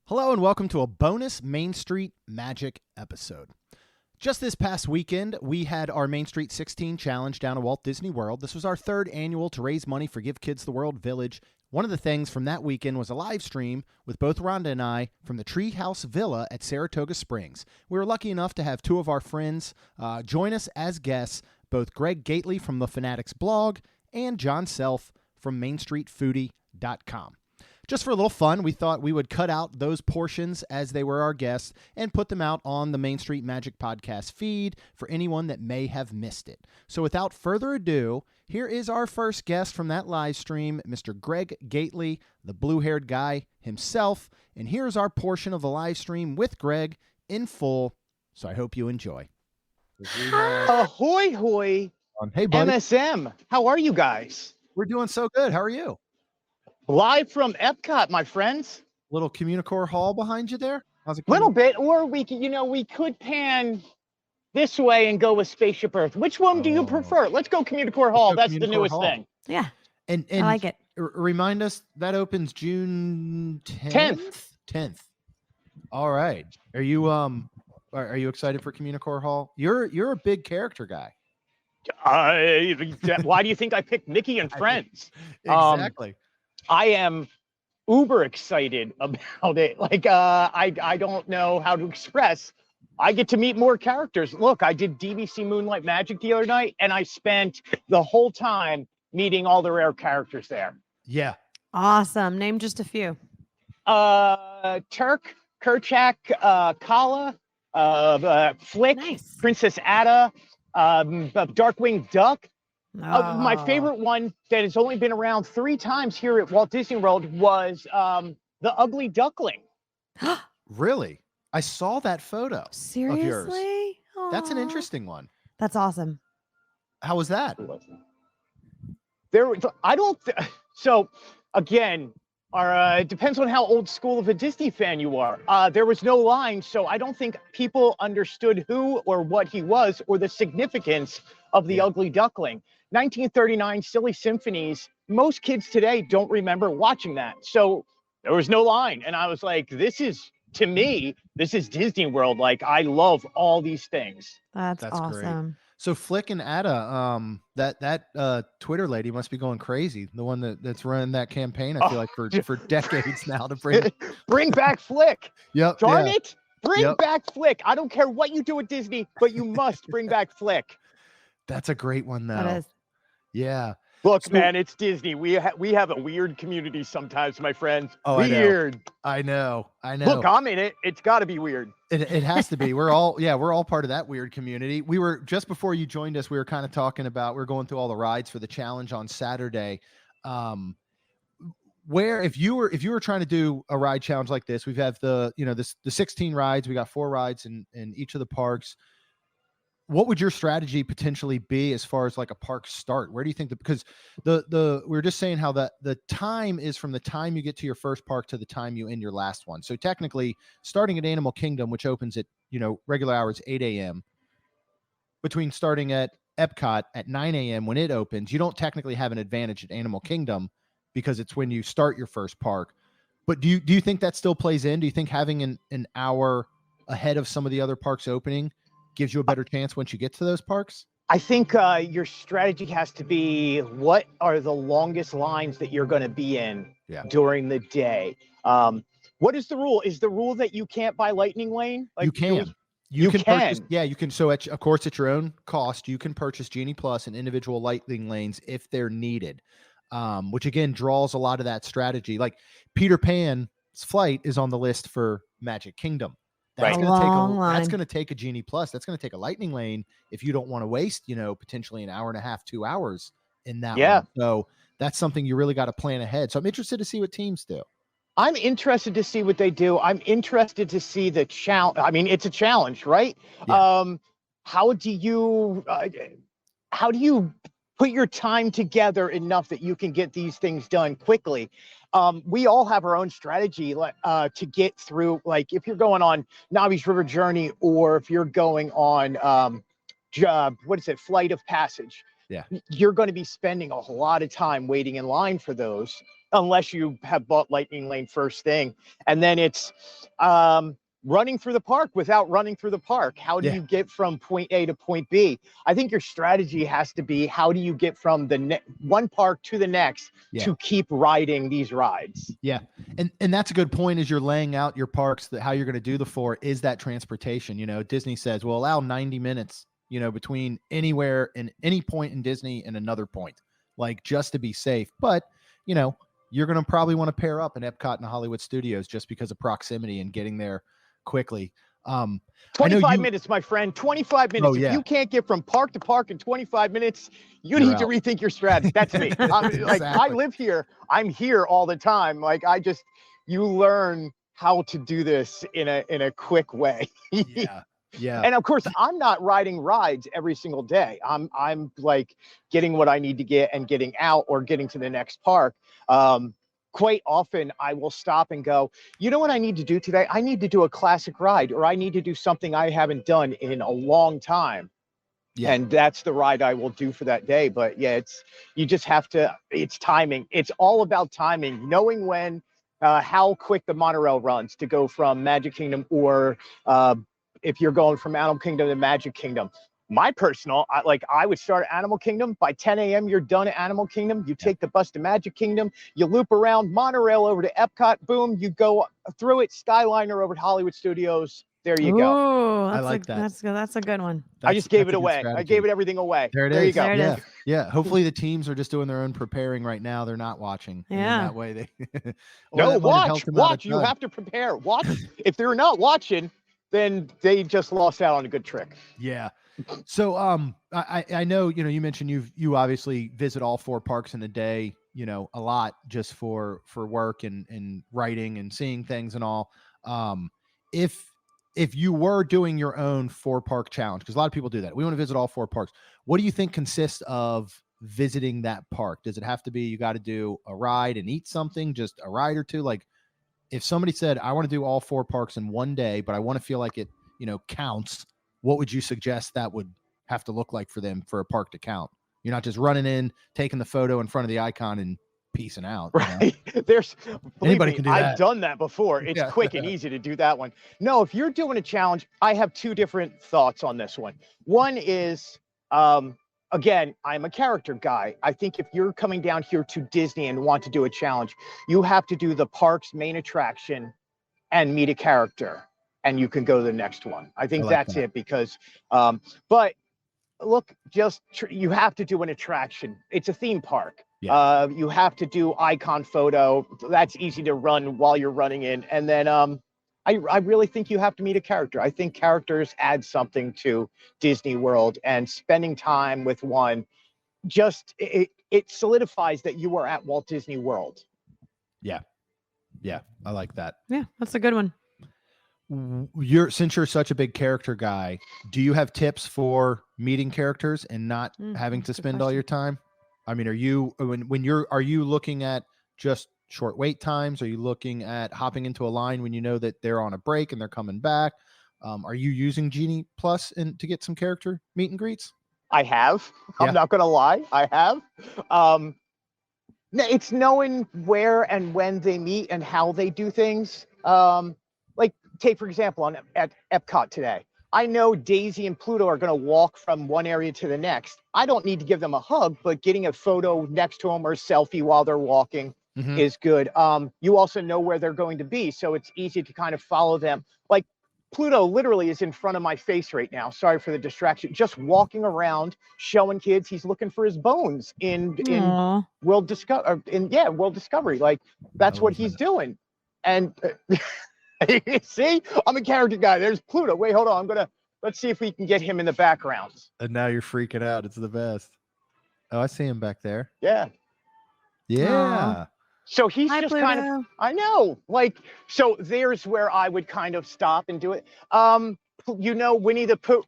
Hello and welcome to a bonus Main Street Magic episode. Just this past weekend, we had our Main Street 16 challenge down at Walt Disney World. This was our third annual to raise money for Give Kids the World Village. One of the things from that weekend was a live stream with both Rhonda and I from the Treehouse Villa at Saratoga Springs. We were lucky enough to have two of our friends join us as guests, both Greg Gately from the FUNatics blog and John Self from MainStreetFoodie.com. Just for a little fun, we thought we would cut out those portions as they were our guests and put them out on the Main Street Magic podcast feed for anyone that may have missed it. So without further ado, here is our first guest from that live stream, Mr. Greg Gately, the blue-haired guy himself. And here's our portion of the live stream with Greg in full. So I hope you enjoy. Ahoy, hoy. Hey, buddy. MSM. How are you guys? We're doing so good. How are you? Live from Epcot, my friends. Little Communicore Hall behind you there? How's it A little bit, or we could, we could pan this way and go with Spaceship Earth. Which one do you prefer? Let's go Communicore Hall. That's the newest thing. Yeah. And I like it. Remind us, that opens June 10th. 10th. All right. Are you excited for Communicore Hall? You're a big character guy. Why do you think I picked Mickey and Friends? Exactly. I am uber excited about it. I don't know how to express. I get to meet more characters. Look, I did DVC Moonlight Magic the other night, and I spent the whole time meeting all the rare characters there. Yeah. Awesome. Name just a few. Turk, Kerchak, Kala, Flick, Nice. Princess Ada, Darkwing Duck. My Oh. favorite one that has only been around 3 times here at Walt Disney World was the Ugly Duckling. Really? I saw that photo Seriously? of yours. That's an Aw. interesting one. That's awesome. How was that? So again, it depends on how old school of a Disney fan you are. There was no line, so I don't think people understood who or what he was or the significance of the Ugly Duckling. 1939 Silly Symphonies. Most kids today don't remember watching that. So there was no line. And I was like, to me, this is Disney World. Like, I love all these things. That's Great. awesome. So Flick and Ada, that Twitter lady must be going crazy. The one that's running that campaign, I feel like for decades now to Bring back Flick. Yep. Darn yeah. it. Bring back Flick. I don't care what you do at Disney, but you must bring back Flick. That's a great one though. That is. Yeah. Look, man, it's Disney. We have a weird community sometimes, my friends. Oh, weird. I know. Look, I'm in it. It's got to be weird. It has to be. We're all part of that weird community. We were just before you joined us, we were kind of talking about, we're going through all the rides for the challenge on Saturday. Where if you were trying to do a ride challenge like this, we've have the 16 rides, we got 4 rides in each of the parks. What would your strategy potentially be as far as like a park start? Where do you think because we were just saying how the time is from the time you get to your first park to the time you end your last one. So technically starting at Animal Kingdom, which opens at, regular hours, 8 a.m. between starting at Epcot at 9 a.m. when it opens, you don't technically have an advantage at Animal Kingdom because it's when you start your first park. But do you think that still plays in? Do you think having an hour ahead of some of the other parks opening gives you a better chance once you get to those parks? I think your strategy has to be, what are the longest lines that you're going to be in during the day? What is the rule? Is the rule that you can't buy Lightning Lane? You can. You can purchase, you can. So of course, at your own cost, you can purchase Genie Plus and individual Lightning Lanes if they're needed, which again draws a lot of that strategy. Like Peter Pan's flight is on the list for Magic Kingdom. That's going to take a Genie Plus. That's going to take a Lightning Lane if you don't want to waste, potentially an hour and a half, 2 hours in that one. So that's something you really got to plan ahead. So I'm interested to see what teams do. I'm interested to see what they do. I'm interested to see the challenge. I mean, it's a challenge, right? Yeah. How do you put your time together enough that you can get these things done quickly? We all have our own strategy to get through. Like if you're going on Navi's River Journey, or if you're going on Flight of Passage. Yeah. you're going to be spending a lot of time waiting in line for those, unless you have bought Lightning Lane first thing. And then it's running through the park without running through the park. How do Yeah. you get from point A to point B? I think your strategy has to be, how do you get from the one park to the next to keep riding these rides? Yeah. And that's a good point, is you're laying out your parks, that how you're going to do the 4 is that transportation. Disney says, well, allow 90 minutes, between anywhere and any point in Disney and another point, like just to be safe. But, you're going to probably want to pair up in Epcot and Hollywood Studios just because of proximity and getting there quickly. 25 minutes, my friend. 25 minutes. Oh, yeah. If you can't get from park to park in 25 minutes, you You're need out. to rethink your strategy. That's me. Like, I live here. I'm here all the time. Like, you learn how to do this in a quick way. Yeah. Yeah. And of course, I'm not riding rides every single day. I'm like getting what I need to get and getting out or getting to the next park. Quite often I will stop and go, you know what I need to do today? I need to do a classic ride, or I need to do something I haven't done in a long time. Yeah. And that's the ride I will do for that day. But yeah, it's timing. It's all about timing, knowing when, how quick the monorail runs to go from Magic Kingdom, or if you're going from Animal Kingdom to Magic Kingdom. My personal, I would start at Animal Kingdom. By 10 a.m., you're done at Animal Kingdom. You take the bus to Magic Kingdom. You loop around, monorail over to Epcot. Boom, you go through it, Skyliner over to Hollywood Studios. There you go. Oh, I like that. That's a good one. I just gave it away. I gave it everything away. There you go. There it is. Yeah. Hopefully the teams are just doing their own preparing right now. They're not watching. Yeah. That way they. No, watch. You have to prepare. Watch. If they're not watching, then they just lost out on a good trick. Yeah. So I know, you mentioned you obviously visit all 4 parks in a day, a lot, just for work and writing and seeing things and all. If you were doing your own 4-park challenge, because a lot of people do that, we want to visit all 4 parks. What do you think consists of visiting that park? Does it have to be, you got to do a ride and eat something, just a ride or two? Like, if somebody said, I want to do all 4 parks in one day, but I want to feel like it, counts, what would you suggest that would have to look like for them for a park to count? You're not just running in, taking the photo in front of the icon and peacing out. Right. There's anybody can do that. I've done that before. It's quick and easy to do that one. No, if you're doing a challenge, I have 2 different thoughts on this one. One is, again, I'm a character guy. I think if you're coming down here to Disney and want to do a challenge, you have to do the park's main attraction and meet a character, and you can go to the next one. I think that's it, because, but look, you have to do an attraction. It's a theme park. Yeah. You have to do icon photo. That's easy to run while you're running in. And then I really think you have to meet a character. I think characters add something to Disney World, and spending time with one, it solidifies that you are at Walt Disney World. Yeah. Yeah. I like that. Yeah, that's a good one. Since you're such a big character guy, do you have tips for meeting characters and not having to spend all your time? I mean, are you looking at just short wait times? Are you looking at hopping into a line when you know that they're on a break and they're coming back? Are you using Genie Plus to get some character meet and greets? I have. I'm not going to lie. I have. It's knowing where and when they meet and how they do things. Like, take, for example, at Epcot today, I know Daisy and Pluto are going to walk from one area to the next. I don't need to give them a hug, but getting a photo next to them or a selfie while they're walking is good. You also know where they're going to be, so it's easy to kind of follow them. Like, Pluto literally is in front of my face right now. Sorry for the distraction. Just walking around, showing kids he's looking for his bones in World Discovery. Like, that's what he's doing. And see, I'm a character guy. There's Pluto. Wait, hold on. Let's see if we can get him in the background. And now you're freaking out. It's the best. Oh, I see him back there. Yeah. Yeah. Aww. So he's Hi, just Pluto. kind of, I know, like, so there's where I would kind of stop and do it. Winnie the Pooh.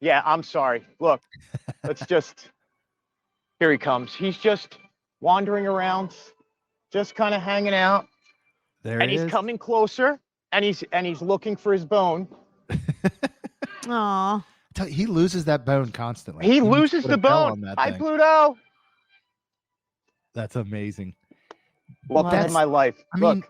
Yeah, I'm sorry. Look, let's just, here he comes. He's just wandering around, just kind of hanging out. There and he's coming closer, and he's looking for his bone. Aw. He loses that bone constantly. He needs to loses put the a bell bone. on that Hi, thing. Pluto. That's amazing. Welcome to my life. I mean,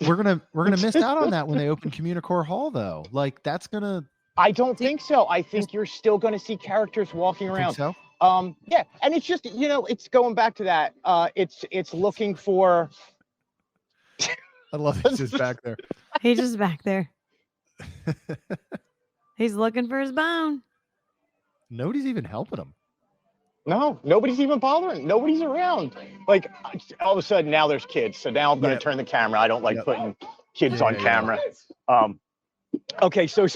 we're gonna miss out on that when they open Communicore Hall, though. Like that's gonna. I don't think so. I think you're still going to see characters walking around. Think so? Yeah, and it's just it's going back to that. It's looking for. I love he's just back there. He's just back there. He's looking for his bone. Nobody's even helping him. No, nobody's even bothering. Nobody's around. Like all of a sudden now there's kids. So now I'm going to turn the camera. I don't like putting kids on camera. Okay, so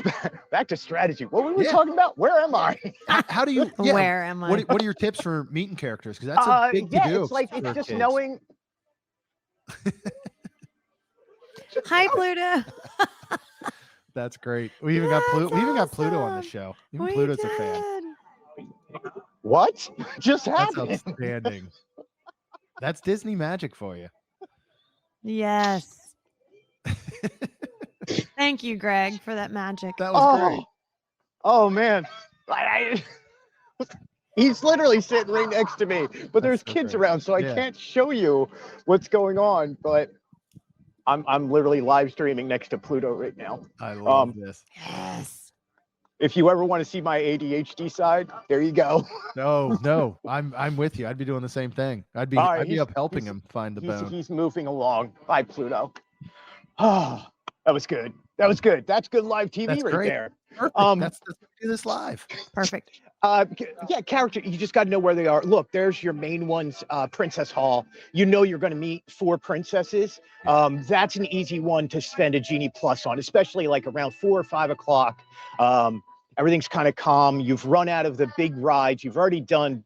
back to strategy. What were we talking about? Where am I? How do you? Where am I? What are your tips for meeting characters? Because that's a big to do. It's like it's just knowing. Hi, Pluto. That's great. We even got Pluto. We even got Pluto on the awesome. show. Even Pluto's a fan. What just That's happened? outstanding. That's Disney magic for you. Yes. Thank you, Greg, for that magic. That was great. Oh man, he's literally sitting right next to me, but there's kids around, so I can't show you what's going on. But I'm literally live streaming next to Pluto right now. I love this. Yes. If you ever want to see my ADHD side, there you go. No, I'm with you. I'd be doing the same thing. I'd be up helping him find the bone. He's moving along. Bye, Pluto. Oh, that was good. That was good. That's good live TV That's right great. there. Perfect. Let's do this live. Perfect. Yeah, character. You just got to know where they are. Look, there's your main ones. Princess Hall. You know you're going to meet 4 princesses. That's an easy one to spend a Genie Plus on, especially like around 4 or 5 o'clock. Everything's kind of calm. You've run out of the big rides. You've already done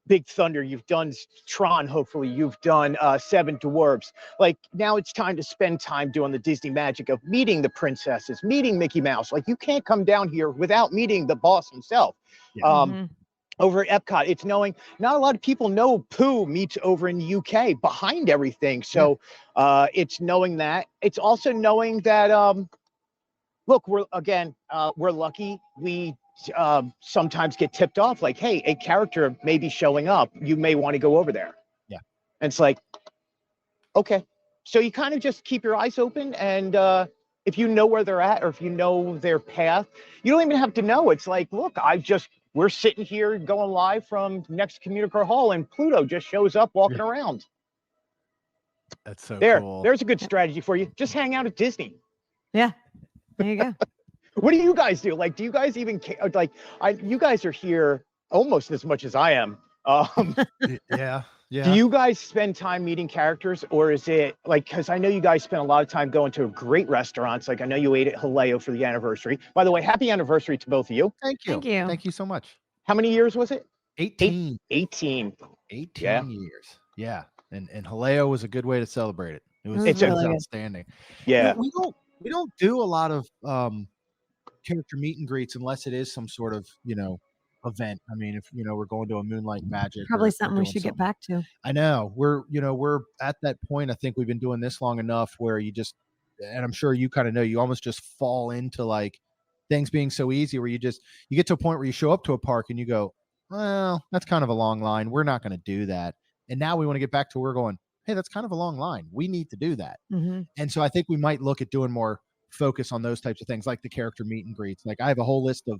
Big Thunder. You've done Tron. Hopefully, you've done 7 Dwarfs. Like now, it's time to spend time doing the Disney magic of meeting the princesses, meeting Mickey Mouse. Like you can't come down here without meeting the boss himself. Yeah. Over at Epcot, it's knowing not a lot of people know Pooh meets over in the UK behind everything. So it's knowing that. It's also knowing that. Look, we're lucky. We sometimes get tipped off like, hey, a character may be showing up. You may want to go over there. Yeah. And it's like, okay. So you kind of just keep your eyes open. And if you know where they're at or if you know their path, you don't even have to know. It's like, look, we're sitting here going live from next Communicore Hall and Pluto just shows up walking around. That's so cool. There's a good strategy for you. Just hang out at Disney. Yeah. There you go. What do you guys do? Like, do you guys even care? Like, you guys are here almost as much as I am. Yeah. Do you guys spend time meeting characters, or is it like? Because I know you guys spend a lot of time going to great restaurants. Like, I know you ate at Haleo for the anniversary. By the way, happy anniversary to both of you. Thank you. Thank you. Thank you so much. How many years was it? 18. 18 years. Yeah. And Haleo was a good way to celebrate it. It's really outstanding. Yeah. We don't do a lot of character meet and greets unless it is some sort of, event. I mean, if we're going to a Moonlight Magic, probably something we should get back to. I know we're at that point. I think we've been doing this long enough where you just, and I'm sure you kind of know, you almost just fall into like things being so easy where you get to a point where you show up to a park and you go, well, that's kind of a long line. We're not going to do that. And now we want to get back to where we're going, hey, that's kind of a long line. We need to do that. Mm-hmm. And so I think we might look at doing more focus on those types of things, like the character meet and greets. Like I have a whole list of,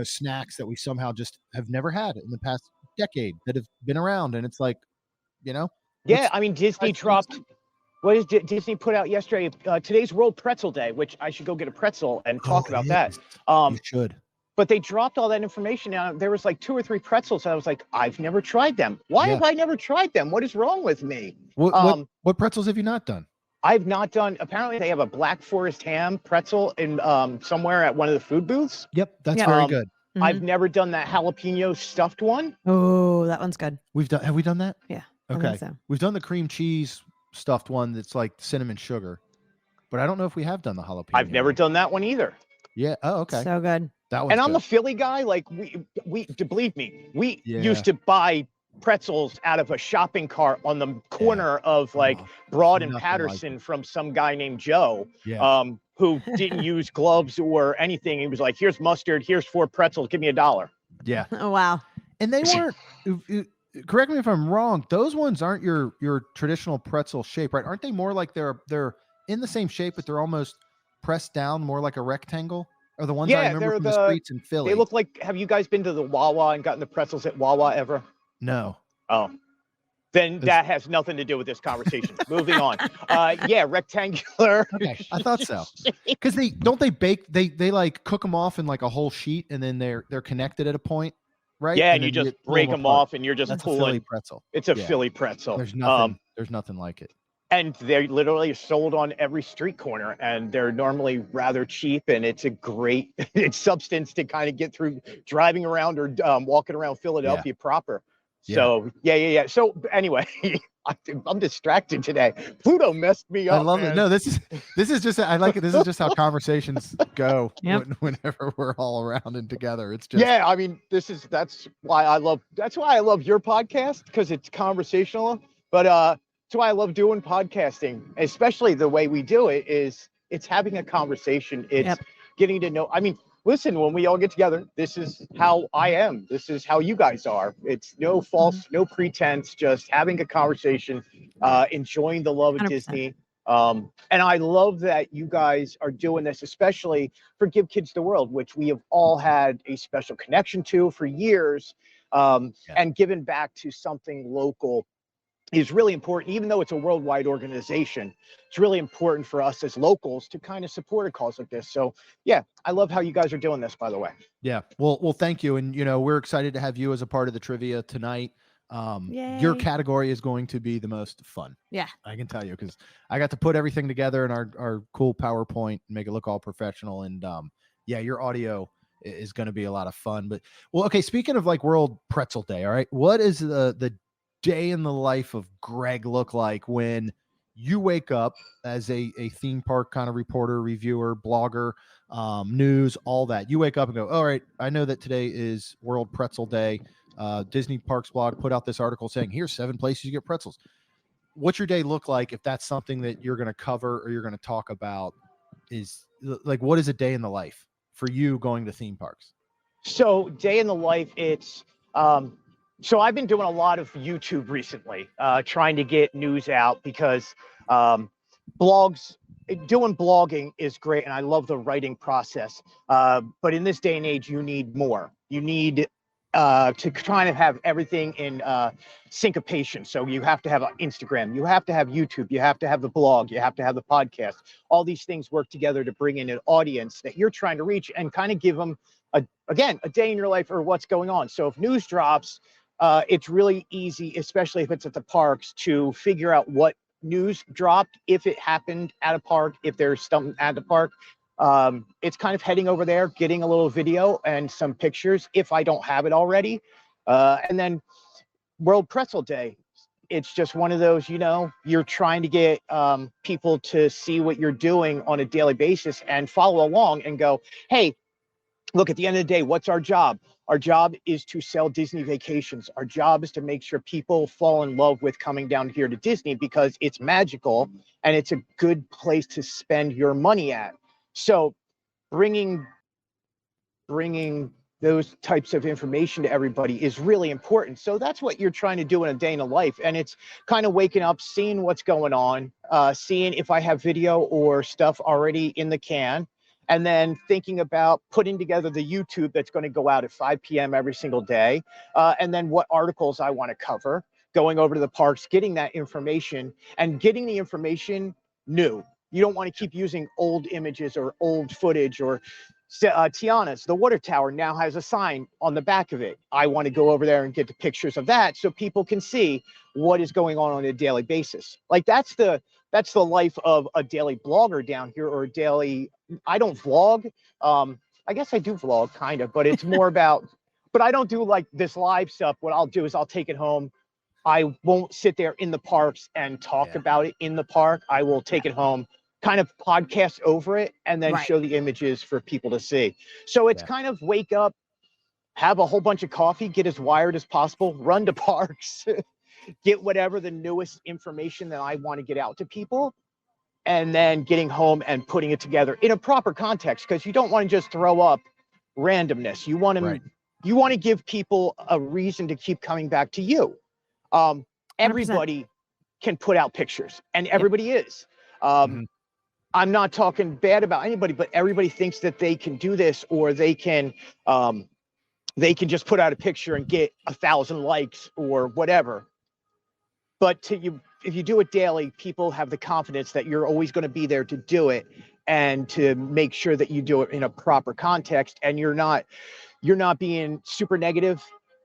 snacks that we somehow just have never had in the past decade that have been around. And it's like, Yeah, I mean, Disney dropped, what did Disney put out yesterday? Today's World Pretzel Day, which I should go get a pretzel and talk about that. You should. But they dropped all that information out. There was like 2 or 3 pretzels. And I was like, I've never tried them. Why have I never tried them? What is wrong with me? What pretzels have you not done? I've not done. Apparently, they have a Black Forest ham pretzel in somewhere at one of the food booths. Yep, that's very good. Mm-hmm. I've never done that jalapeno stuffed one. Oh, that one's good. Have we done that? Yeah. Okay. I think so. We've done the cream cheese stuffed one that's like cinnamon sugar, but I don't know if we have done the jalapeno. I've never done that one either. Yeah. Oh, okay. So good. That one's and I'm good. a Philly guy. Like we believe me, we used to buy pretzels out of a shopping cart on the corner of like Broad and Patterson from some guy named Joe. Yeah. who didn't use gloves or anything. He was like, here's mustard, here's 4 pretzels, give me $1. Yeah. Oh, wow. And they weren't, correct me if I'm wrong, those ones aren't your traditional pretzel shape, right? Aren't they more like they're in the same shape, but they're almost pressed down more like a rectangle? Or the ones I remember from the streets in Philly. They look like, have you guys been to the Wawa and gotten the pretzels at Wawa ever? No. Oh. Then that has nothing to do with this conversation. Moving on. Yeah, rectangular. Okay, I thought so. Because they bake, they like cook them off in like a whole sheet, and then they're connected at a point, right? Yeah, and you just break them off, and you're just pulling. A Philly pretzel. It's a Philly pretzel. There's nothing like it. And they're literally sold on every street corner, and they're normally rather cheap, and it's a great substance to kind of get through driving around or walking around Philadelphia proper. So yeah. So anyway, I'm distracted today. Pluto messed me up. I love it. No, this is just, I like it. This is just how conversations go whenever we're all around and together. It's just, I mean, that's why I love your podcast, because it's conversational. But that's why I love doing podcasting, especially the way we do it. Is it's having a conversation. It's getting to know. I mean, listen, when we all get together, this is how I am. This is how you guys are. It's no false, no pretense, just having a conversation, enjoying the love of 100%. Disney. And I love that you guys are doing this, especially for Give Kids the World, which we have all had a special connection to for years. And giving back to something local is really important. Even though it's a worldwide organization, it's really important for us as locals to kind of support a cause like this. So yeah, I love how you guys are doing this, by the way. Yeah. Well, thank you. And we're excited to have you as a part of the trivia tonight. Your category is going to be the most fun. Yeah. I can tell you, because I got to put everything together in our cool PowerPoint and make it look all professional. And your audio is going to be a lot of fun. But okay, speaking of like World Pretzel Day, all right, what is the day in the life of Greg look like when you wake up as a theme park kind of reporter, reviewer, blogger, news, all that? You wake up and go, all right, I know that today is World Pretzel Day. Disney Parks blog put out this article saying, here's 7 places you get pretzels. What's your day look like if that's something that you're going to cover or you're going to talk about? Is like, what is a day in the life for you going to theme parks? So day in the life, it's so I've been doing a lot of YouTube recently, trying to get news out, because blogging is great, and I love the writing process. But in this day and age, you need more. You need to kind of have everything in syncopation. So you have to have Instagram, you have to have YouTube, you have to have the blog, you have to have the podcast. All these things work together to bring in an audience that you're trying to reach and kind of give them, a day in your life or what's going on. So if news drops, it's really easy, especially if it's at the parks, to figure out what news dropped, if it happened at a park, if there's something at the park. It's kind of heading over there, getting a little video and some pictures if I don't have it already. And then World Pretzel Day, it's just one of those, you're trying to get people to see what you're doing on a daily basis and follow along and go, hey, look, at the end of the day, what's our job? Our job is to sell Disney vacations. Our job is to make sure people fall in love with coming down here to Disney, because it's magical and it's a good place to spend your money at. So bringing those types of information to everybody is really important. So that's what you're trying to do in a day in a life. And it's kind of waking up, seeing what's going on, seeing if I have video or stuff already in the can, and then thinking about putting together the YouTube that's going to go out at 5 p.m. every single day, and then what articles I want to cover, going over to the parks, getting that information, and getting the information new. You don't want to keep using old images or old footage. Or Tiana's, the water tower, now has a sign on the back of it. I want to go over there and get the pictures of that so people can see what is going on a daily basis. Like that's the life of a daily blogger down here, or a daily, I don't vlog. I guess I do vlog kind of, but it's more about, but I don't do like this live stuff. What I'll do is I'll take it home. I won't sit there in the parks and talk about it in the park. I will take it home, kind of podcast over it, and then show the images for people to see. So it's kind of wake up, have a whole bunch of coffee, get as wired as possible, run to parks, get whatever the newest information that I want to get out to people, and then getting home and putting it together in a proper context, because you don't want to just throw up randomness. You want to Right. you want to give people a reason to keep coming back to you. Everybody can put out pictures, and everybody is. I'm not talking bad about anybody, but everybody thinks that they can do this, or they can just put out a picture and get 1,000 likes or whatever. But if you do it daily, people have the confidence that you're always going to be there to do it, and to make sure that you do it in a proper context, and you're not being super negative.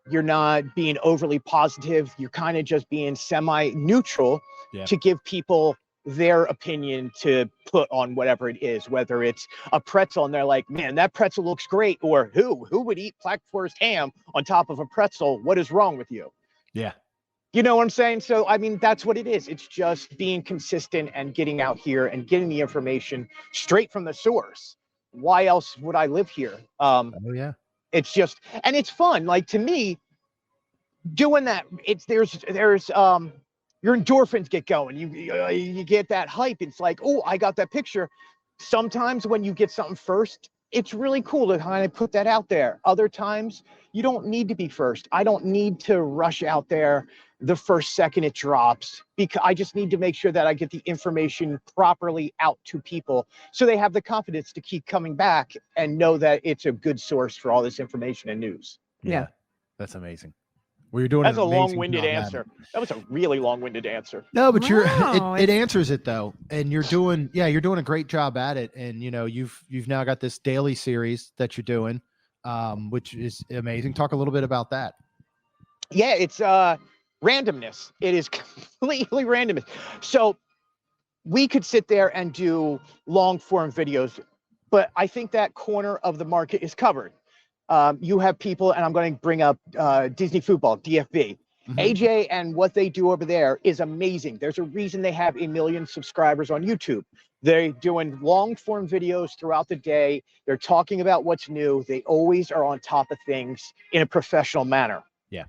You're not being overly positive. You're kind of just being semi-neutral to give people their opinion to put on whatever it is, whether it's a pretzel and they're like, man, that pretzel looks great, or who would eat Black Forest ham on top of a pretzel? What is wrong with you? Yeah. You know what I'm saying? So, I mean, that's what it is. It's just being consistent and getting out here and getting the information straight from the source. Why else would I live here? It's just, and it's fun. Like, to me, doing that, there's your endorphins get going. You get that hype. It's like, oh, I got that picture. Sometimes when you get something first, it's really cool to kind of put that out there. Other times you don't need to be first. I don't need to rush out there the first second it drops, because I just need to make sure that I get the information properly out to people, so they have the confidence to keep coming back and know that it's a good source for all this information and news. Yeah. That's amazing. Well, you're doing That's a long-winded answer. That was a really long-winded answer. No, but it answers it though. And you're doing a great job at it. And you've now got this daily series that you're doing, which is amazing. Talk a little bit about that. Yeah, it's randomness. It is completely randomness. So we could sit there and do long form videos, but I think that corner of the market is covered. You have people, and I'm going to bring up Disney Football, DFB. AJ and what they do over there is amazing. There's a reason they have 1 million subscribers on YouTube. They're doing long form videos throughout the day. They're talking about what's new. They always are on top of things in a professional manner. Yeah.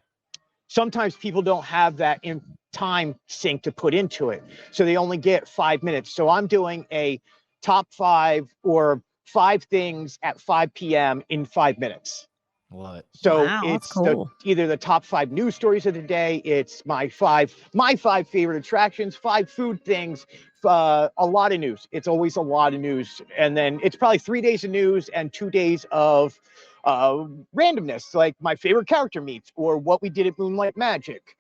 Sometimes people don't have that in time sink to put into it, so they only get 5 minutes. So I'm doing a top 5 or 5 things at 5 p.m. in 5 minutes. Love it. So wow, it's cool. either the top 5 news stories of the day. It's my five favorite attractions, 5 food things, a lot of news. It's always a lot of news. And then it's probably 3 days of news and 2 days of randomness, like my favorite character meets, or what we did at Moonlight Magic,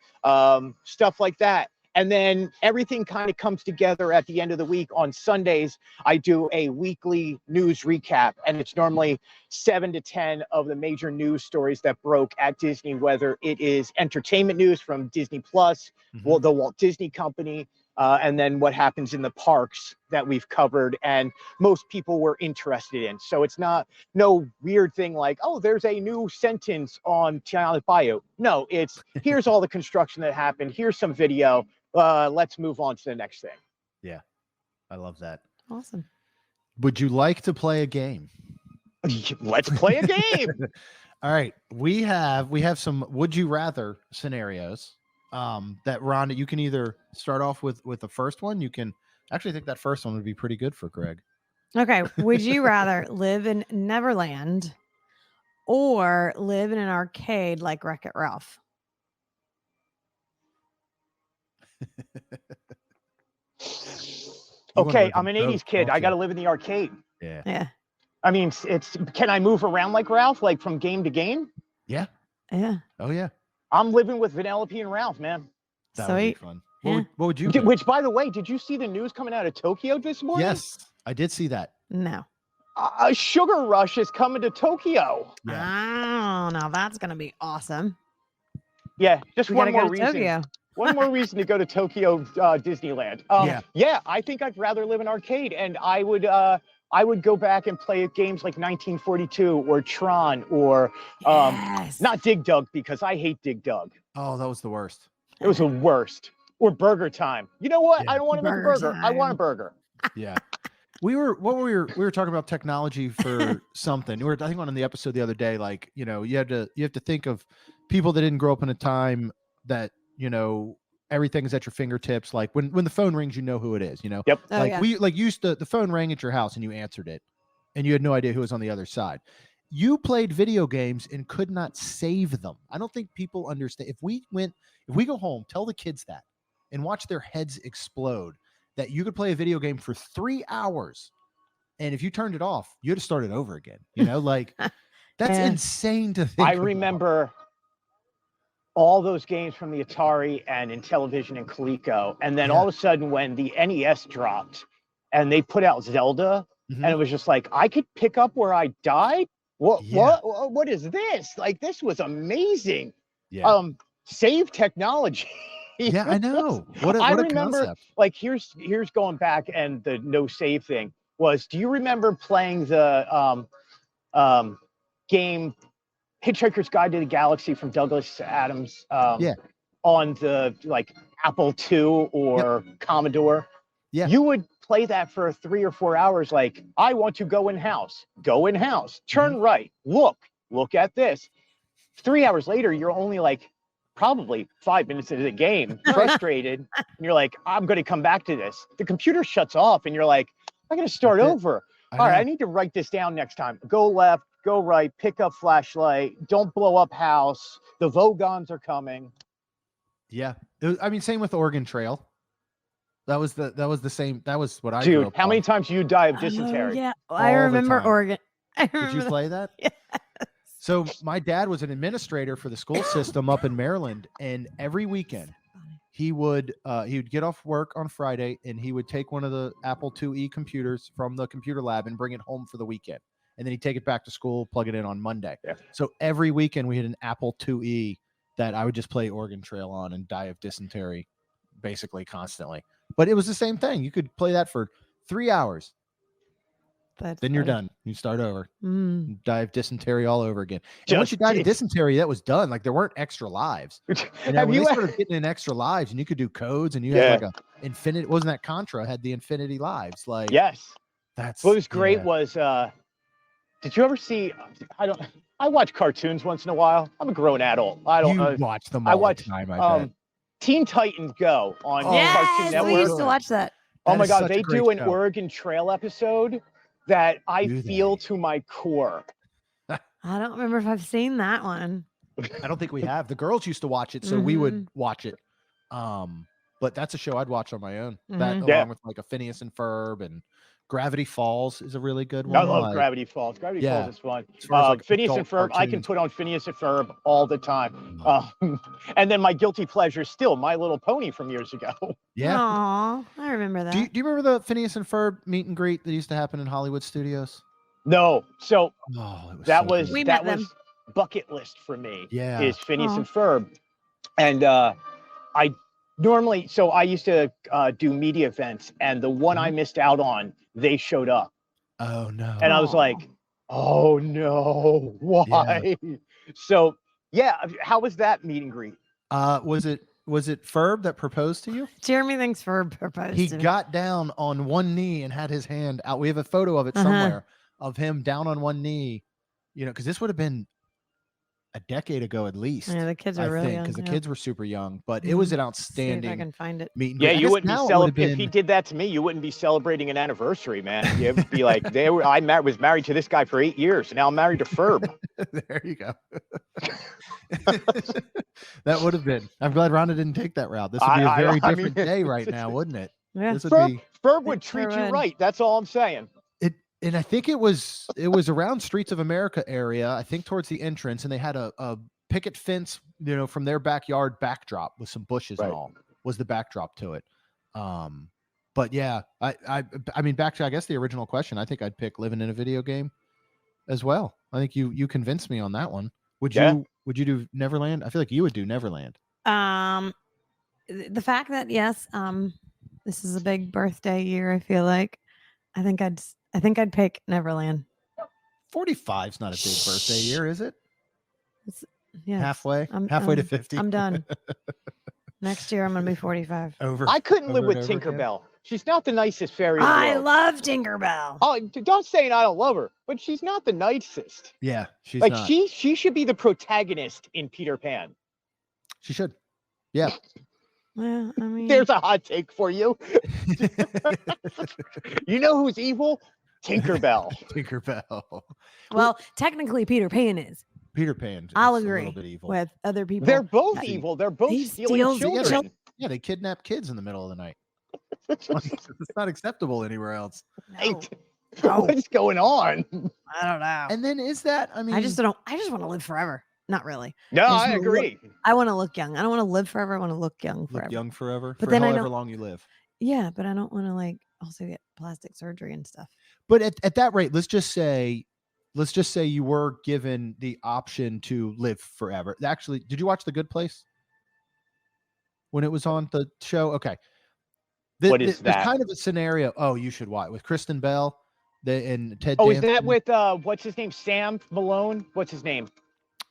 stuff like that. And then everything kind of comes together at the end of the week. On Sundays, I do a weekly news recap, and it's normally 7 to 10 of the major news stories that broke at Disney, whether it is entertainment news from Disney Plus, the Walt Disney Company, and then what happens in the parks that we've covered and most people were interested in. So it's not no weird thing like, oh, there's a new sentence on Tiana Bayou. No, it's here's all the construction that happened. Here's some video. Let's move on to the next thing. Yeah, I love that. Awesome. Would you like to play a game? Let's play a game. All right, we have some would you rather scenarios. That Rhonda, you can either start off with the first one. You can actually think that first one would be pretty good for Greg. Okay. Would you rather live in Neverland or live in an arcade like Wreck-It Ralph? Okay, I'm an 80s kid. I got to live in the arcade. Yeah. I mean, can I move around like Ralph, like from game to game? Yeah. Yeah. Oh, yeah. I'm living with Vanellope and Ralph, man. That would be fun. Yeah. What would you do? Which, by the way, did you see the news coming out of Tokyo this morning? Yes, I did see that. No. A sugar rush is coming to Tokyo. Yeah. Oh, now that's going to be awesome. Yeah, just We one gotta more go to reason. Tokyo. One more reason to go to Tokyo Disneyland. Yeah, I think I'd rather live in arcade, and I would go back and play games like 1942 or Tron or not Dig Dug, because I hate Dig Dug. Oh, that was the worst. It was the worst. Or Burger Time. You know what? Yeah. I don't want to make a burger. I want a burger. Yeah. We were talking about technology for something. I think on the episode the other day, like, you have to think of people that didn't grow up in a time that, everything is at your fingertips. Like when the phone rings, you know who it is, you know? Yep. Oh, Like yeah. we like used to, the phone rang at your house and you answered it and you had no idea who was on the other side. You played video games and could not save them. I don't think people understand. If we go home, tell the kids that and watch their heads explode, that you could play a video game for 3 hours. And if you turned it off, you had to start it over again. You know, like that's Yeah. insane to think. I about. remember all those games from the Atari and Intellivision and Coleco. And then all of a sudden when the NES dropped and they put out Zelda, Mhm. and it was just like, I could pick up where I died. Yeah. What is this? Like, this was amazing. Yeah. Save technology. Yeah, I know. What I a remember, concept. like, here's going back, and the no save thing was, do you remember playing the game Hitchhiker's Guide to the Galaxy from Douglas Adams Yeah. on the like Apple II or Commodore? Yeah. You would play that for 3 or 4 hours. Like, I want to go in house, turn right, look at this. 3 hours later, you're only like probably 5 minutes into the game, frustrated, and you're like, I'm going to come back to this. The computer shuts off and you're like, I got to start That's it. over. I All right, know. I need to write this down next time. Go left, go right, pick up flashlight, don't blow up house. The Vogons are coming. Yeah. I mean, same with Oregon Trail. That was the same. That was what I grew Dude, up how on. many times do you die of Oh, dysentery? yeah. All I the remember time. Oregon. I Did you remember play that? Yes. So my dad was an administrator for the school system up in Maryland, and every weekend he would get off work on Friday and he would take one of the Apple IIe computers from the computer lab and bring it home for the weekend. And then he'd take it back to school, plug it in on Monday. Yeah. So every weekend we had an Apple IIe that I would just play Oregon Trail on and die of dysentery basically constantly. But it was the same thing. You could play that for 3 hours. Then you're done. You start over. Mm. Die of dysentery all over again. And once you died of dysentery, that was done. Like there weren't extra lives. And Have when you they started getting in extra lives, and you could do codes, and you had like a infinite. Wasn't that Contra had the infinity lives? Like Yes. that's What was great yeah. was, did you ever see? I watch cartoons once in a while. I'm a grown adult. I don't. You watch them all the time. I bet. Teen Titans Go on Cartoon Yes, Network. we used to watch that. Oh That my is God, such a they great do an show. Oregon Trail episode that I Do feel they? to my core. I don't remember if I've seen that one. I don't think we have. The girls used to watch it, so we would watch it. But that's a show I'd watch on my own. That along with like a Phineas and Ferb, and Gravity Falls is a really good one. I love like, Gravity Falls. Gravity Falls is fun. as far as, like, Phineas and adult Ferb, I can cartoons. put on Phineas and Ferb all the time. And then my guilty pleasure still My Little Pony from years ago. Yeah. Aw, I remember that. Do you remember the Phineas and Ferb meet and greet that used to happen in Hollywood Studios? No, so Oh, it was that so was good. We that met was them. bucket list for me. Yeah. Is Phineas Aw. and Ferb, and I normally I used to do media events, and the one I missed out on, they showed up, Oh no. and I was Aw. like, oh no, why? So yeah, how was that meet and greet? Was it Ferb that proposed to you? Jeremy thinks Ferb proposed. He to me. got down on one knee and had his hand out. We have a photo of it somewhere of him down on one knee, you know, because this would have been a decade ago at least. Yeah, the kids I are really think young. because the yeah. kids were super young, but it was an See if I outstanding can find it. meet and Yeah, greet. I you guess wouldn't be now it would've celebrating if he been- did that to me. You wouldn't be celebrating an anniversary, man. You'd be like, I was married to this guy for 8 years, and now I'm married to Ferb. There you go. That would have been. I'm glad Rhonda didn't take that route. This would be a very I different mean, day right now, wouldn't it? Yeah. This would Ferb, be Ferb would It sure treat you would. right. That's all I'm saying. it, and I think it was around Streets of America area. I think towards the entrance, and they had a picket fence, you know, from their backyard backdrop with some bushes and Right. all was the backdrop to it. But yeah, I mean, back to I guess the original question. I think I'd pick living in a video game as well. I think you convinced me on that one. Would you do Neverland? I feel like you would do Neverland. The fact that yes, this is a big birthday year. I feel like I think I'd pick Neverland. 45's not a big birthday year, is it? Yeah, Halfway to I'm- 50. I'm done. Next year I'm gonna be 45. Over. I couldn't live over with and over again. Tinkerbell. She's not the nicest fairy in the I world. love Tinkerbell. Oh, don't say I don't love her, but she's not the nicest. Yeah, she's Like not. she should be the protagonist in Peter Pan. She should. Yeah. Yeah, I mean, There's a hot take for you. You know who's evil? Tinkerbell. Tinkerbell. well, technically Peter Pan is. Peter Pan. I'll is a agree little bit evil. with other people. They're both that- evil. They're both He stealing steals children. Yeah, they kidnap kids in the middle of the night. Like, it's not acceptable anywhere else. Hey, No. what's going on? I don't know. And then is that? I mean, I just want to live forever. Not really. No, just I wanna agree. I want to look young. I don't want to live forever. I want to look young forever. look young forever. But for then I however don't- long you live. Yeah, but I don't want to like also get plastic surgery and stuff. But at that rate, let's just say you were given the option to live forever. Actually, did you watch The Good Place when it was on the show? Okay. What is There's that? kind of a scenario. Oh, you should watch with Kristen Bell and Ted. Oh, is that Danson. with what's his name? Sam Malone? What's his name?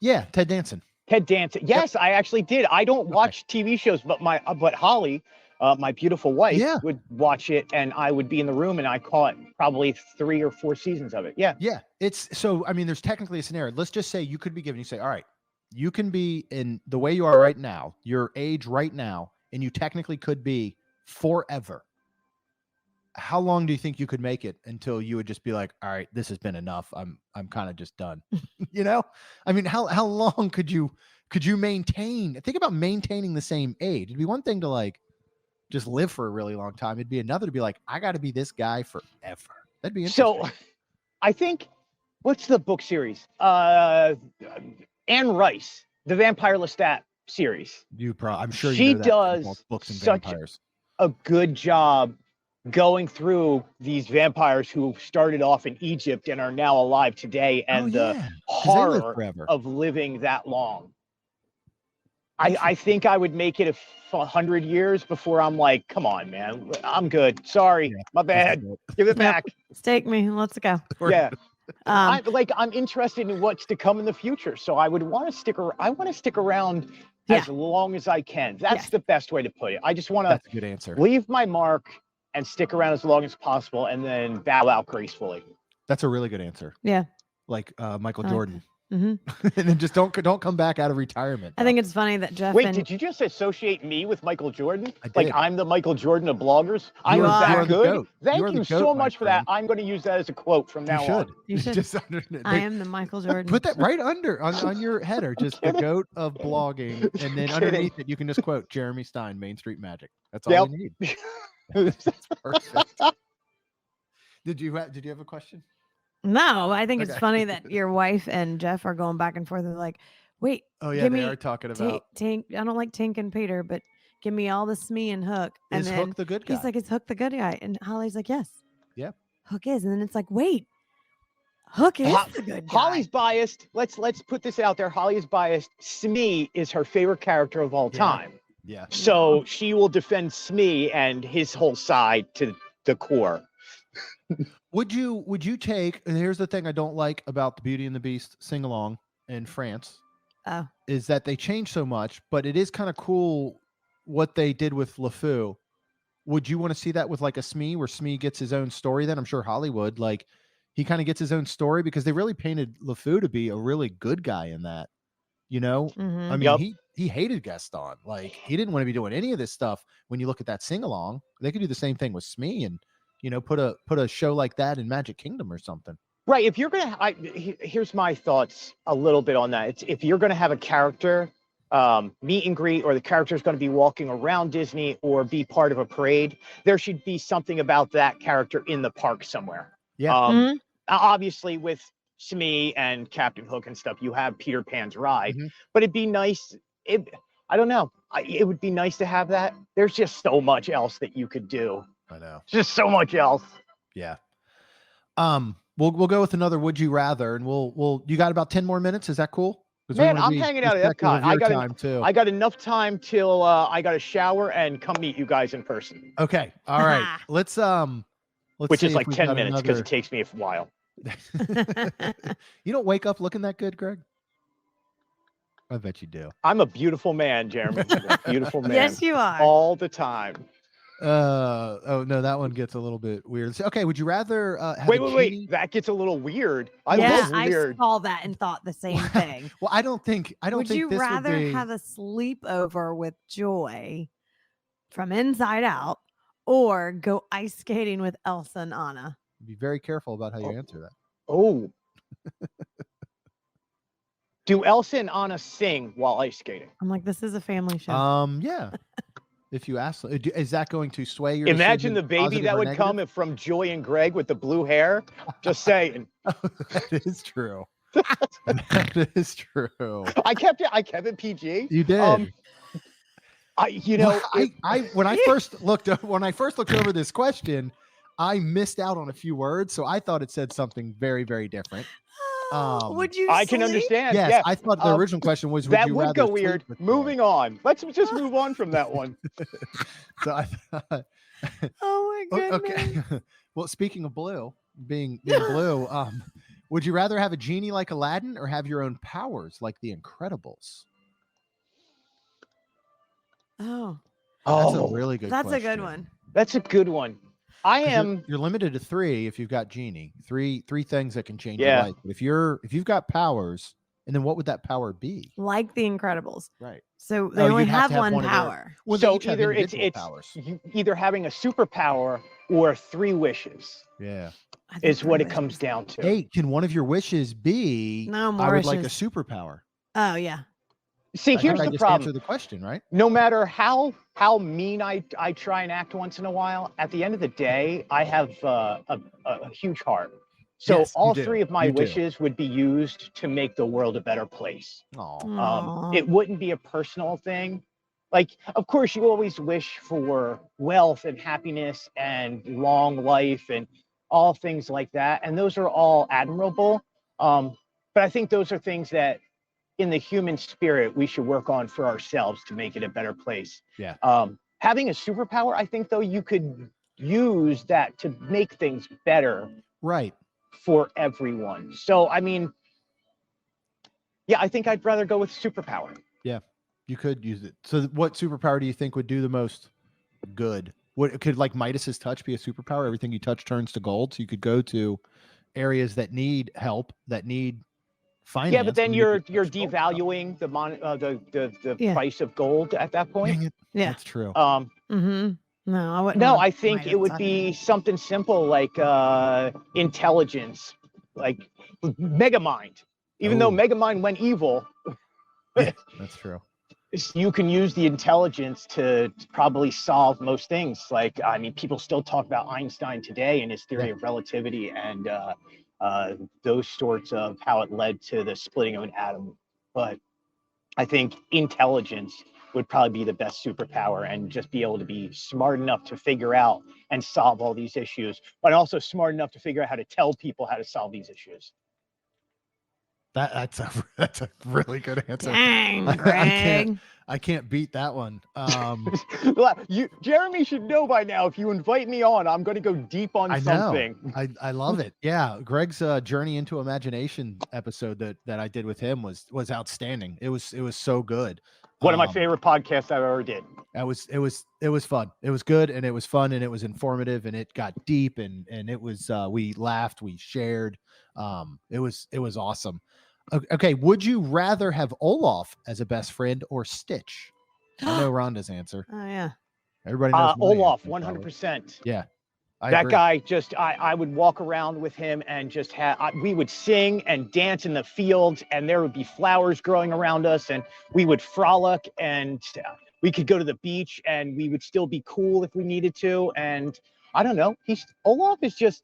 Yeah, Ted Danson. Ted Danson. Yes, I actually did. I don't watch TV shows, but Holly, my beautiful wife, Yeah. would watch it, and I would be in the room, and I caught probably 3 or 4 seasons of it. Yeah. Yeah, it's so. I mean, there's technically a scenario. Let's just say you could be given. You say, all right, you can be in the way you are right now, your age right now, and you technically could be forever. How long do you think you could make it until you would just be like, all right, this has been enough. I'm kind of just done. You know, I mean, how long could you maintain? Think about maintaining the same age. It'd be one thing to like just live for a really long time. It'd be another to be like, I got to be this guy forever. That'd be interesting. So, I think, what's the book series? Anne Rice, the Vampire Lestat series. I'm sure She you know that from does books and such vampires. a good job going through these vampires who started off in Egypt and are now alive today, and the 'Cause they live horror forever. of living that long. I think I would make it 100 years before I'm like, come on, man, I'm good. Sorry, Yeah, my bad. Give it Yep. back. Stake me. Let's go. Yeah, Um, I'm interested in what's to come in the future, so I would want to stick around. I want to stick around Yeah. as long as I can. That's Yes. the best way to put it. I just want That's to a good answer. leave my mark and stick around as long as possible, and then bow out gracefully. That's a really good answer. Yeah. Like Michael I like Jordan. hmm And then just don't come back out of retirement. I think it's funny that Jeff Wait, and did you just associate me with Michael Jordan? I Like did. I'm the Michael Jordan of bloggers? I'm You are. that You are the good? goat. You Thank are the you so goat, my much for that. friend. I'm going to use that as a quote from now you should. on. You should. Just I am the Michael Jordan. put that right under on your header. Just the kidding. goat of blogging, and then I'm underneath kidding. it you can just quote Jeremy Stein, Main Street Magic. That's all Yep. you need. That's perfect. Did you have a question? No, I think it's Okay. funny that your wife and Jeff are going back and forth. They're like, wait, Oh yeah, Give they me are talking about Tink. I don't like Tink and Peter, but give me all the Smee and Hook. And is then Hook the good guy? he's like, is Hook the good guy? And Holly's like, yes. Yeah. Hook is. And then it's like, wait, Hook is Ho- the good guy. Holly's biased. Let's put this out there. Holly is biased. Smee is her favorite character of all Yeah. time. Yeah. So she will defend Smee and his whole side to the core. Would you take? And here's the thing I don't like about the Beauty and the Beast sing along in France Oh, is that they change so much, but it is kind of cool what they did with LeFou. Would you want to see that with like a Smee where Smee gets his own story? Then I'm sure Hollywood like he kind of gets his own story because they really painted LeFou to be a really good guy in that. You know, mhm. I mean, Yep. he hated Gaston. Like he didn't want to be doing any of this stuff. When you look at that sing along, they could do the same thing with Smee and put a show like that in Magic Kingdom or something. Right. If you're gonna, here's my thoughts a little bit on that. It's if you're gonna have a character meet and greet, or the character is going to be walking around Disney or be part of a parade, there should be something about that character in the park somewhere. Yeah. Mhm. Obviously, with Smee and Captain Hook and stuff, you have Peter Pan's ride, Mhm. but it'd be nice. I don't know. It would be nice to have that. There's just so much else that you could do. I know. Just so much else. Yeah. We'll go with another would you rather, and we'll you got about 10 more minutes. Is that cool? 'Cause we Man, wanna I'm be hanging out at respectful of Epcot. I your got time too. I got enough time till I got to shower and come meet you guys in person, Okay. All right. Let's which see is if like we've 10 got minutes because another- it takes me a while. You don't wake up looking that good, Greg? I bet you do. I'm a beautiful man, Jeremy. I'm a beautiful man. Yes, you are. All the time. Oh no, that one gets a little bit weird. So, okay, would you rather have Wait, a wait, genie- wait. That gets a little weird. I yeah, love I weird. saw that and thought the same thing. Well, I don't think Would this you rather would be... have a sleepover with Joy from Inside Out or go ice skating with Elsa and Anna? Be very careful about how you answer that. Oh. Do Elsa and Anna sing while ice skating? I'm like, this is a family show. Yeah. If you ask, is that going to sway your Imagine the decision, baby positive that or would negative? come if from Joy and Greg with the blue hair. Just saying. That is true. That is true. I kept it PG. You did. When I first looked over this question, I missed out on a few words, so I thought it said something very, very different. Would you? I can understand. Yes, yeah. I thought the original question was, that you would rather go sleep weird. with Joy? Moving on. Let's just move on from that one. So I thought, Oh my goodness. okay. Well, speaking of blue, being blue, would you rather have a genie like Aladdin or have your own powers like the Incredibles? Oh, That's a really good that's question. a good one. That's a good one. You're limited to 3 if you've got genie. Three things that can change your life. But if you've got powers, and then what would that power be? Like the Incredibles. Right. So they only have one power. Well, so each have either individual powers. either having a superpower or 3 wishes. Yeah. Is what it comes down to. Hey, can one of your wishes be No more I would wishes. like a superpower? Oh yeah. See, here's the problem. Answer the question, right? No matter how mean I try and act once in a while, at the end of the day, I have a huge heart. So Yes, all you do. 3 of my You do. wishes would be used to make the world a better place. Aw. It wouldn't be a personal thing. Like, of course, you always wish for wealth and happiness and long life and all things like that. And those are all admirable. But I think those are things that in the human spirit, we should work on for ourselves to make it a better place. Yeah. Having a superpower, I think, though, you could use that to make things better. Right. For everyone. So, I mean, yeah, I think I'd rather go with superpower. Yeah, you could use it. So what superpower do you think would do the most good? What could, like, Midas's touch be a superpower? Everything you touch turns to gold. So you could go to areas that need help, that need finance. Yeah, but then you're devaluing the price of gold at that point. Yeah, that's true. No, I wouldn't. No, I think it would be something simple like intelligence, like Megamind. Even though Megamind went evil, yeah, that's true. You can use the intelligence to probably solve most things. Like, I mean, people still talk about Einstein today and his theory of relativity and those sorts of how it led to the splitting of an atom. But I think intelligence would probably be the best superpower, and just be able to be smart enough to figure out and solve all these issues, but also smart enough to figure out how to tell people how to solve these issues. That's a really good answer. Dang, Greg. I can't beat that one. Jeremy should know by now, if you invite me on, I'm going to go deep on something. I love it. Yeah. Greg's Journey into Imagination episode that I did with him was outstanding. It was so good. One of my favorite podcasts I've ever did. It was fun. It was good, and it was fun, and it was informative, and it got deep, and it was we laughed, we shared. It was awesome. Okay, would you rather have Olaf as a best friend or Stitch? I know Rhonda's answer. Oh yeah. Everybody knows Olaf, 100%. Yeah. That guy, just I would walk around with him and just we would sing and dance in the fields, and there would be flowers growing around us, and we would frolic, and we could go to the beach, and we would still be cool if we needed to. And I don't know, Olaf is just,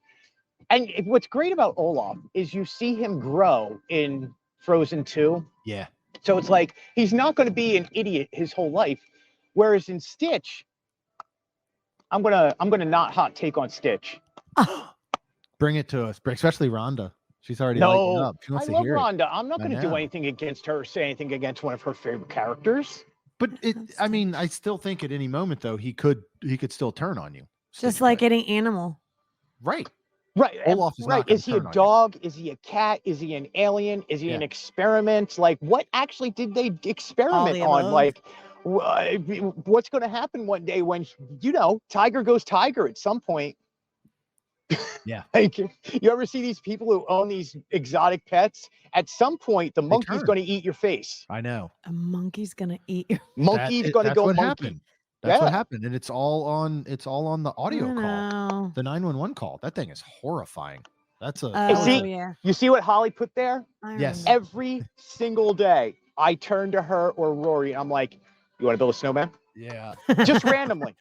and what's great about Olaf is you see him grow in Frozen 2. Yeah. So it's like he's not going to be an idiot his whole life, whereas in Stitch, I'm gonna not hot take on Stitch. Bring it to us, especially Rhonda. She's already lighting up. She wants I to love hear Rhonda. it. I'm not going to do anything against her or say anything against one of her favorite characters. But I mean, I still think at any moment though he could still turn on you. Just like any animal. Right. Right. Olaf is not Is he a dog? Is he a cat? Is he an alien? Is he an experiment? Like, what actually did they experiment on? Like, what's going to happen one day when, tiger goes tiger at some point? Yeah. Like, you ever see these people who own these exotic pets? At some point, the monkey's going to eat your face. I know. A monkey's going to eat your Monkey's going to go monkey. Happened. That's what Yeah. happened, and it's all on the audio call, No. the 911 call. That thing is horrifying. That's a And that was see, a, yeah. you see what Holly put there? I Yes. remember. Every single day, I turn to her or Rory, and I'm like, "You want to build a snowman?" yeah. Just randomly.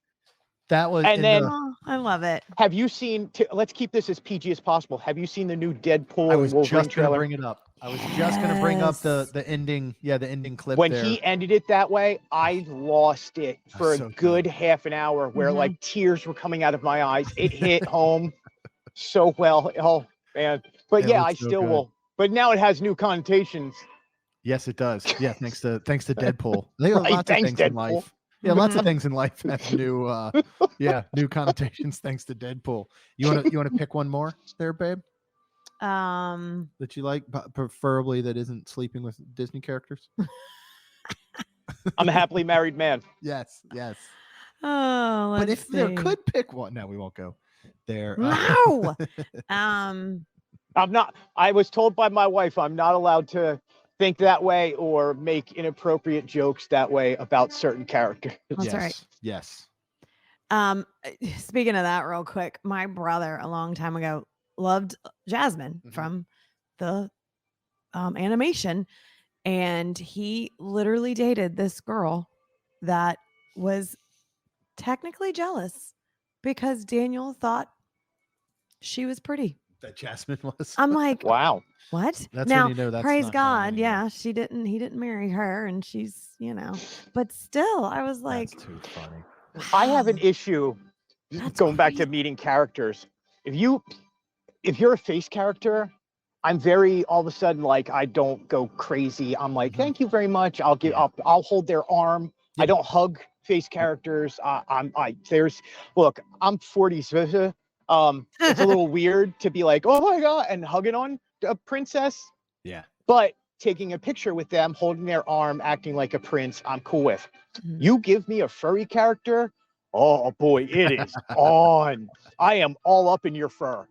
That was And in then- the, Oh, I love it. Have you seen? Let's keep this as PG as possible. Have you seen the new Deadpool I and was Wolverine just going to trailer? bring it up. I was just going to bring up Yes. the ending, the ending clip When there. he ended it that way, I lost it for a so good good. half an hour, where Mhm. like tears were coming out of my eyes. It hit home so well. Oh man! But It yeah, was I so still good. will. But now it has new connotations. Yes, it does. Yeah, thanks to Deadpool. There are Right, lots of thanks, things in Deadpool. life. Yeah, lots of Mhm. things in life have new new connotations thanks to Deadpool. You want to pick one more there, babe, that you like, preferably that isn't sleeping with Disney characters? I'm a happily married man. Yes, yes. Oh, But let's if there see. could pick one, no, we won't go there. No. Um, I'm not. I was told by my wife I'm not allowed to think that way or make inappropriate jokes that way about certain characters. That's yes, right. yes. Speaking of that, real quick, my brother a long time ago loved Jasmine Mhm. from the animation, and he literally dated this girl that was technically jealous because Daniel thought she was pretty. That Jasmine was. I'm like, Wow. what? That's now, when you know that's praise not going God, anywhere. yeah, he didn't marry her, and she's, but still, I was like, That's too funny. I have an wow, issue that's going back to crazy. meeting characters. If you're a face character, I'm very all of a sudden like I don't go crazy. I'm like, Mhm. thank you very much. I'll give. Yeah. I'll hold their arm. I Yep. don't hug face characters. Look, I'm 40, so it's a little weird to be like, oh my god, and hugging on a princess. Yeah. But taking a picture with them, holding their arm, acting like a prince, I'm cool with. Mhm. You give me a furry character, oh boy, it is on. I am all up in your fur.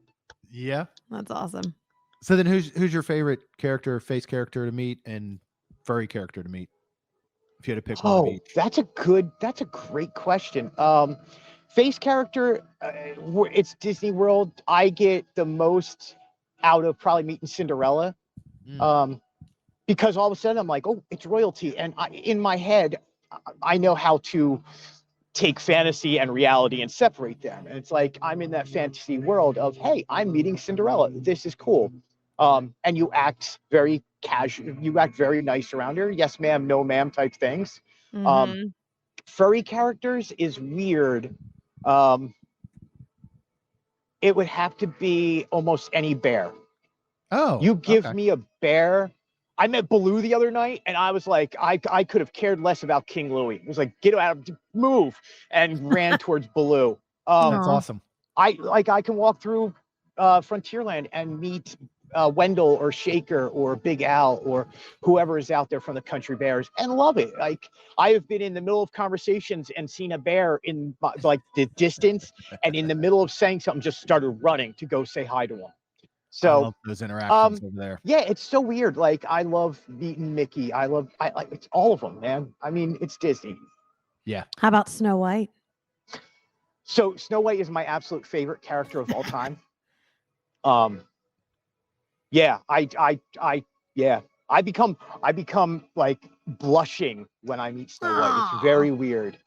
Yeah. That's awesome. So then who's your favorite character, face character to meet and furry character to meet? If you had to pick one of Oh, each. that's a great question. Face character, it's Disney World. I get the most out of probably meeting Cinderella. Mm. Because all of a sudden I'm like, oh, it's royalty. And in my head, I know how to take fantasy and reality and separate them. And it's like, I'm in that fantasy world of, hey, I'm meeting Cinderella. This is cool. And you act very casual. You act very nice around her. Yes, ma'am, no, ma'am type things. Mhm. Furry characters is weird. It would have to be almost any bear. Oh. You give okay. me a bear. I met Baloo the other night, and I was like, I could have cared less about King Louie. It was like, get out, move, and ran towards Baloo. That's Aw. awesome. I can walk through Frontierland and meet Wendell or Shaker or Big Al or whoever is out there from the Country Bears and love it. Like, I have been in the middle of conversations and seen a bear in like the distance, and in the middle of saying something, just started running to go say hi to him. I So love those interactions over there. yeah, it's so weird. Like, I love meeting Mickey. I like it's all of them, man. I mean, it's Disney. Yeah. How about Snow White? So Snow White is my absolute favorite character of all time. Yeah, I become like blushing when I meet Snow White. Aw. It's very weird.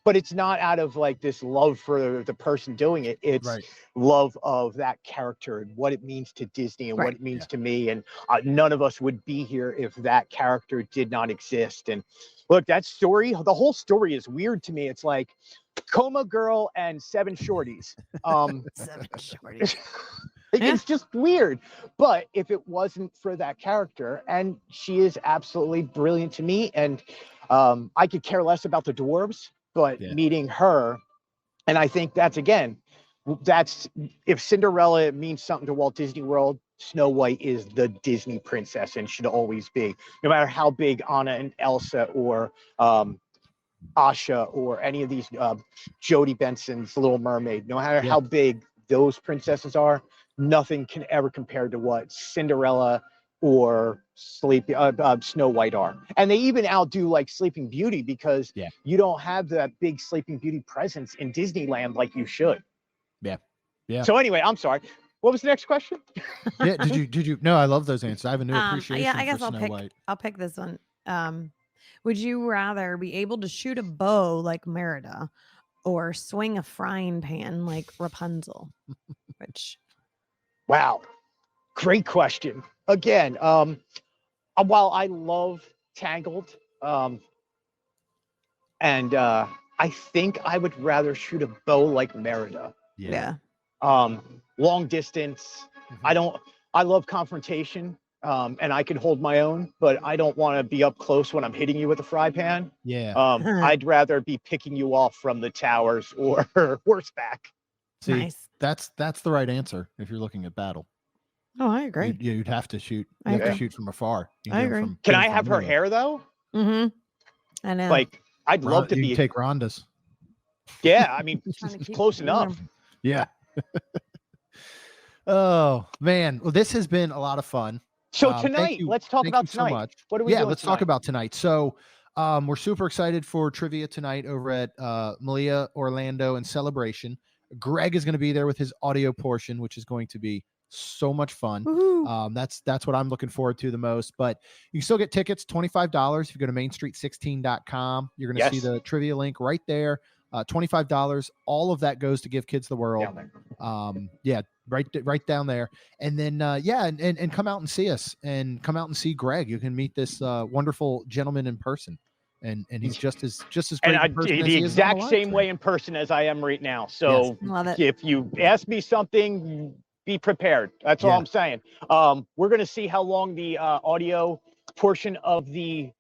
But it's not out of like this love for the person doing it. It's Right. love of that character and what it means to Disney and Right. what it means Yeah. to me. And none of us would be here if that character did not exist. And look, that story, the whole story is weird to me. It's like Coma Girl and Seven Shorties. 7 shorties. It's just weird. But if it wasn't for that character, and she is absolutely brilliant to me, and I could care less about the dwarves, but Yeah. meeting her, and I think that's if Cinderella means something to Walt Disney World, Snow White is the Disney princess and should always be, no matter how big Anna and Elsa or Asha or any of these Jodie Benson's Little Mermaid, no matter Yeah. how big those princesses are, nothing can ever compare to what Cinderella or Snow White are. And they even outdo like Sleeping Beauty because Yeah. you don't have that big Sleeping Beauty presence in Disneyland like you should. Yeah. Yeah. So anyway, I'm sorry. What was the next question? Yeah. Did you? No, I love those answers. I have a new appreciation yeah, I guess for I'll Snow pick. White. I'll pick this one. Would you rather be able to shoot a bow like Merida, or swing a frying pan like Rapunzel? Which? Wow, great question. Again, while I love Tangled, and I think I would rather shoot a bow like Merida. Yeah. Long distance. I love confrontation, and I can hold my own, but I don't want to be up close when I'm hitting you with a fry pan. Yeah. I'd rather be picking you off from the towers or horseback. See, Nice. that's the right answer if you're looking at battle. Oh, I agree. You'd have to shoot. I You have to agree. shoot from afar. You I go agree. from- Can go I from have her Merida. hair though? Mm-hmm. I know. Like, I'd love to You be. can take Rhonda's. Yeah, I mean, Trying to it's keep close it warm. enough. Yeah. Oh man, well, this has been a lot of fun. So Thank tonight, you- let's talk thank about you so tonight. much. What are we Yeah, doing let's tonight? talk about tonight. So, we're super excited for trivia tonight over at Malia Orlando and Celebration. Greg is going to be there with his audio portion, which is going to be so much fun. Woohoo. That's what I'm looking forward to the most. But you can still get tickets, $25. If you go to mainstreet16.com, you're going to see Yes. the trivia link right there. $25. All of that goes to Give Kids the World. Down there. Yeah, right down there. And then and come out and see us, and come out and see Greg. You can meet this wonderful gentleman in person. And he's just as great And in person as the he is on exact the live same stream. way in person as I am right now. So Love it. if you ask me something, be prepared. That's all Yeah. I'm saying. We're going to see how long the audio portion of the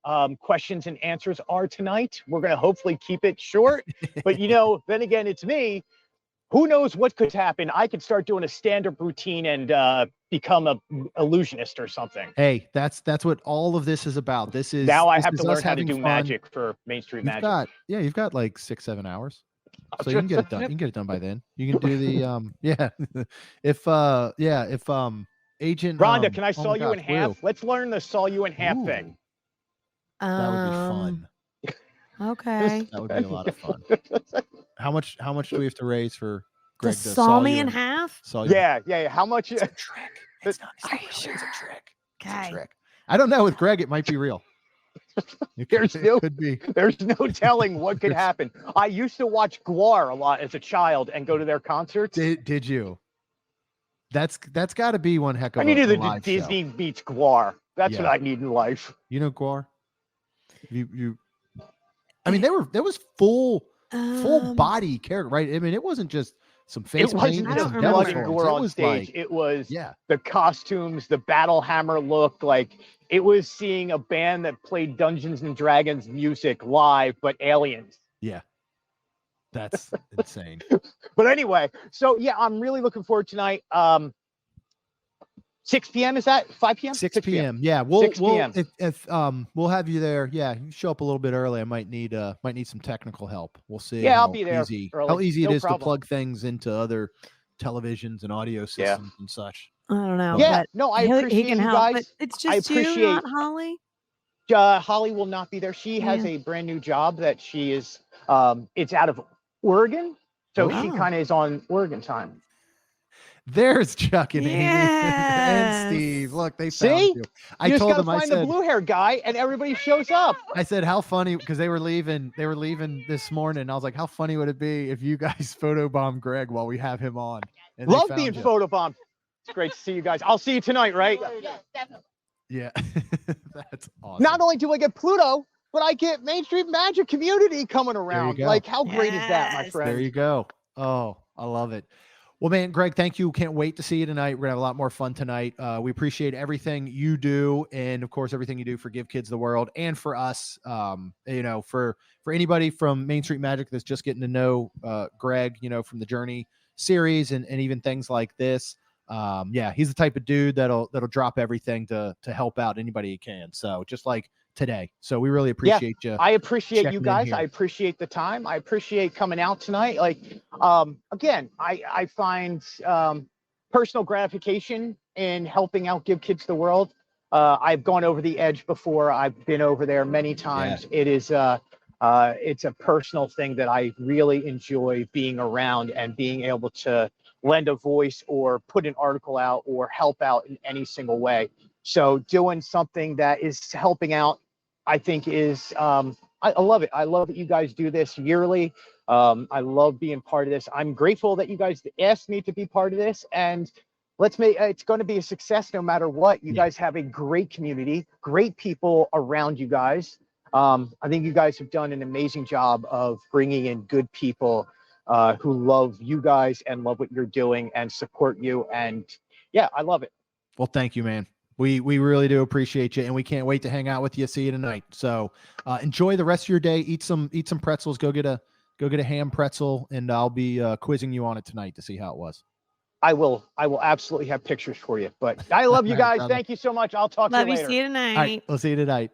questions and answers are tonight. We're going to hopefully keep it short. But, then again, it's me. Who knows what could happen? I could start doing a stand-up routine and become a illusionist or something. Hey, that's what all of this is about. This is Now I this have is to us learn how to having do fun. magic for Main Street Magic. You've got like 6-7 hours. So you can get it done. You can get it done by then. You can do the if Agent Rhonda, can I oh saw my you in gosh, half? Lou, Let's learn the saw you in half Ooh. thing. that would be fun. Okay. That would be a lot of fun. How much do we have to raise for To Greg to saw me you in half? Saw you Yeah. How much? It's a trick. It's not Are you really, sure? it's a trick. It's a Okay. trick. I don't know. With Greg, it might be real. It could be. There's no telling what could happen. I used to watch Gwar a lot as a child and go to their concerts. Did you? That's got to be one heck of I needed a the live Disney show. meets Gwar. That's Yeah. what I need in life. You know Guar? I mean, there was full body character, right? I mean, it wasn't just some face It paint wasn't and just some devil blood and devil gore horns. It on was stage. like, It was yeah, the costumes, the battle hammer look. Like, it was seeing a band that played Dungeons and Dragons music live, but aliens. yeah. That's insane. But anyway, so yeah, I'm really looking forward tonight. 6 p.m. is that 5 p.m. 6 p.m. Yeah, we'll 6 p.m. if we'll have you there. Yeah, you show up a little bit early. I might need some technical help. We'll see. Yeah, I'll how be there Easy, early. how easy No it is problem. to plug things into other televisions and audio systems and such. I don't know. Yeah, but no, I he appreciate can you help. guys. But it's I just you, appreciate- not Holly. Holly will not be there. She has a brand new job that she is. It's out of Oregon, so she Oh. kind of is on Oregon time. There's Chuck and Amy Yes. and Steve. Look, they See? found you. I You just told gotta them. I find the said, blue hair guy, and everybody shows up. I said, how funny, because they were leaving this morning. I was like, how funny would it be if you guys photobomb Greg while we have him on? And they Love found being you. photobombed. It's great to see you guys. I'll see you tonight, right? Yeah, that's awesome. Not only do I get Pluto, but I get Main Street Magic community coming around. go. Like, how great is that, my Yes. friend? There you go. Oh, I love it. Well, man, Greg, thank you. Can't wait to see you tonight. We're gonna have a lot more fun tonight. We appreciate everything you do, and of course, everything you do for Give Kids the World and for us. For anybody from Main Street Magic that's just getting to know Greg, from the Journey series and even things like this. He's the type of dude that'll drop everything to help out anybody he can. So just like today. So we really appreciate you. I appreciate checking you in guys. here. I appreciate the time. I appreciate coming out tonight. Like, again, I find personal gratification in helping out Give Kids the World. I've gone over the edge before. I've been over there many times. Yeah. It's a personal thing that I really enjoy being around and being able to lend a voice or put an article out or help out in any single way. So doing something that is helping out, I think is, I love it. I love that you guys do this yearly. I love being part of this. I'm grateful that you guys asked me to be part of this, and it's going to be a success no matter what. You guys have a great community, great people around you guys. I think you guys have done an amazing job of bringing in good people who love you guys and love what you're doing and support you. And yeah, I love it. Well, thank you, man. We really do appreciate you, and we can't wait to hang out with you. See you tonight. So enjoy the rest of your day. Eat some pretzels. Go get a ham pretzel, and I'll be quizzing you on it tonight to see how it was. I will absolutely have pictures for you. But I love you guys. Thank you so much. I'll talk to you later. Love you. See you tonight. All right, we'll see you tonight.